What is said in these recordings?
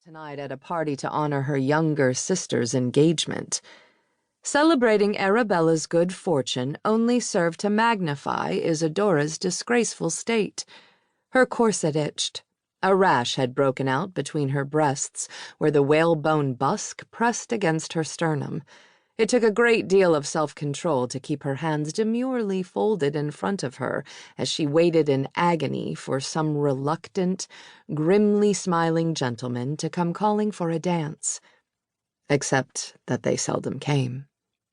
Tonight at a party to honor her younger sister's engagement. Celebrating Arabella's good fortune only served to magnify Isadora's disgraceful state. Her corset itched. A rash had broken out between her breasts, where the whalebone busk pressed against her sternum. It took a great deal of self-control to keep her hands demurely folded in front of her as she waited in agony for some reluctant, grimly smiling gentleman to come calling for a dance. Except that they seldom came.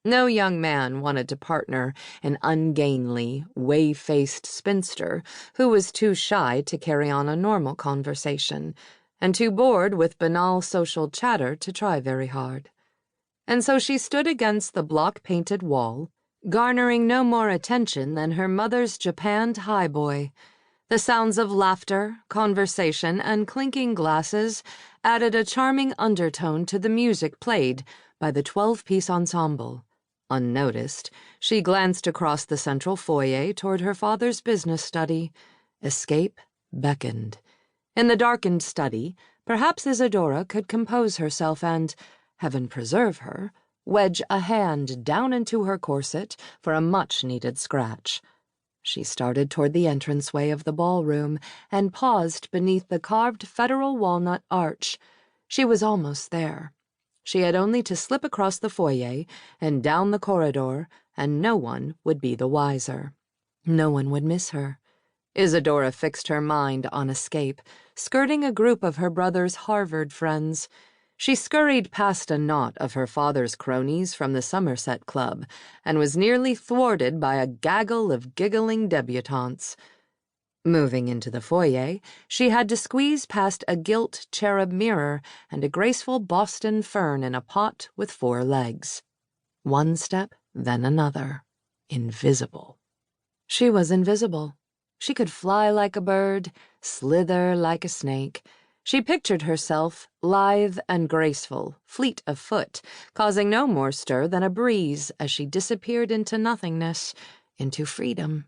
No young man wanted to partner an ungainly, whey-faced spinster who was too shy to carry on a normal conversation, and too bored with banal social chatter to try very hard. And so she stood against the block-painted wall, garnering no more attention than her mother's japanned highboy. The sounds of laughter, conversation, and clinking glasses added a charming undertone to the music played by the 12-piece ensemble. Unnoticed, she glanced across the central foyer toward her father's business study. Escape beckoned. In the darkened study, perhaps Isadora could compose herself and, heaven preserve her, wedge a hand down into her corset for a much-needed scratch. She started toward the entranceway of the ballroom and paused beneath the carved federal walnut arch. She was almost there. She had only to slip across the foyer and down the corridor, and no one would be the wiser. No one would miss her. Isadora fixed her mind on escape, skirting a group of her brother's Harvard friends. She scurried past a knot of her father's cronies from the Somerset Club and was nearly thwarted by a gaggle of giggling debutantes. Moving into the foyer, she had to squeeze past a gilt cherub mirror and a graceful Boston fern in a pot with 4 legs. One step, then another. Invisible. She was invisible. She could fly like a bird, slither like a snake. She pictured herself lithe and graceful, fleet of foot, causing no more stir than a breeze as she disappeared into nothingness, into freedom.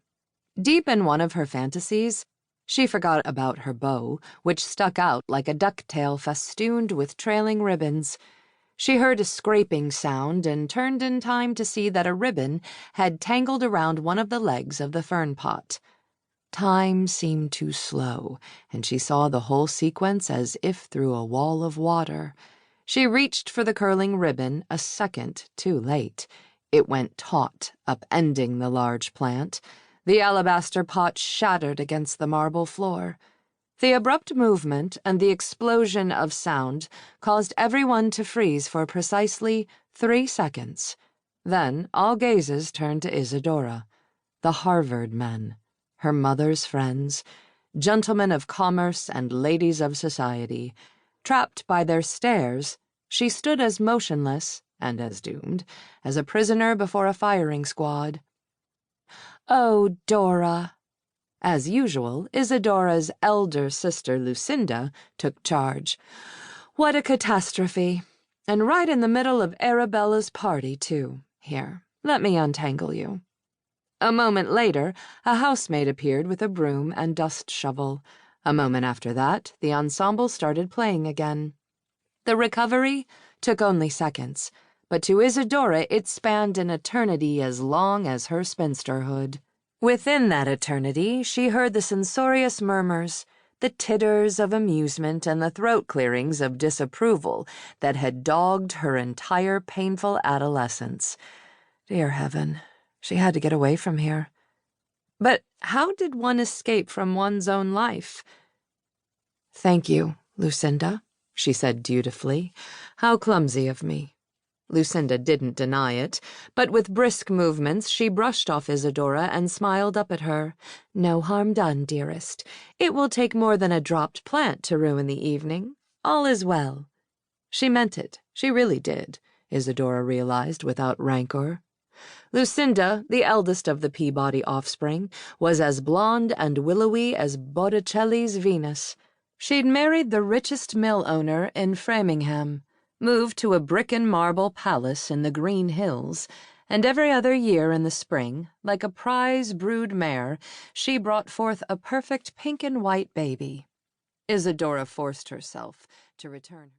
Deep in one of her fantasies, she forgot about her bow, which stuck out like a ducktail festooned with trailing ribbons. She heard a scraping sound and turned in time to see that a ribbon had tangled around one of the legs of the fern pot. Time seemed too slow, and she saw the whole sequence as if through a wall of water. She reached for the curling ribbon a second too late. It went taut, upending the large plant. The alabaster pot shattered against the marble floor. The abrupt movement and the explosion of sound caused everyone to freeze for precisely 3 seconds. Then all gazes turned to Isadora. The Harvard men, her mother's friends, gentlemen of commerce and ladies of society. Trapped by their stares, she stood as motionless, and as doomed, as a prisoner before a firing squad. "Oh, Dora." As usual, Isadora's elder sister Lucinda took charge. "What a catastrophe. And right in the middle of Arabella's party, too. Here, let me untangle you." A moment later, a housemaid appeared with a broom and dust shovel. A moment after that, the ensemble started playing again. The recovery took only seconds, but to Isadora it spanned an eternity as long as her spinsterhood. Within that eternity, she heard the censorious murmurs, the titters of amusement and the throat-clearings of disapproval that had dogged her entire painful adolescence. Dear heaven, she had to get away from here. But how did one escape from one's own life? "Thank you, Lucinda," she said dutifully. "How clumsy of me." Lucinda didn't deny it, but with brisk movements she brushed off Isadora and smiled up at her. "No harm done, dearest. It will take more than a dropped plant to ruin the evening. All is well." She meant it. She really did, Isadora realized without rancor. Lucinda, the eldest of the Peabody offspring, was as blonde and willowy as Botticelli's Venus. She'd married the richest mill owner in Framingham, moved to a brick-and-marble palace in the Green Hills, and every other year in the spring, like a prize brood mare, she brought forth a perfect pink-and-white baby. Isadora forced herself to return.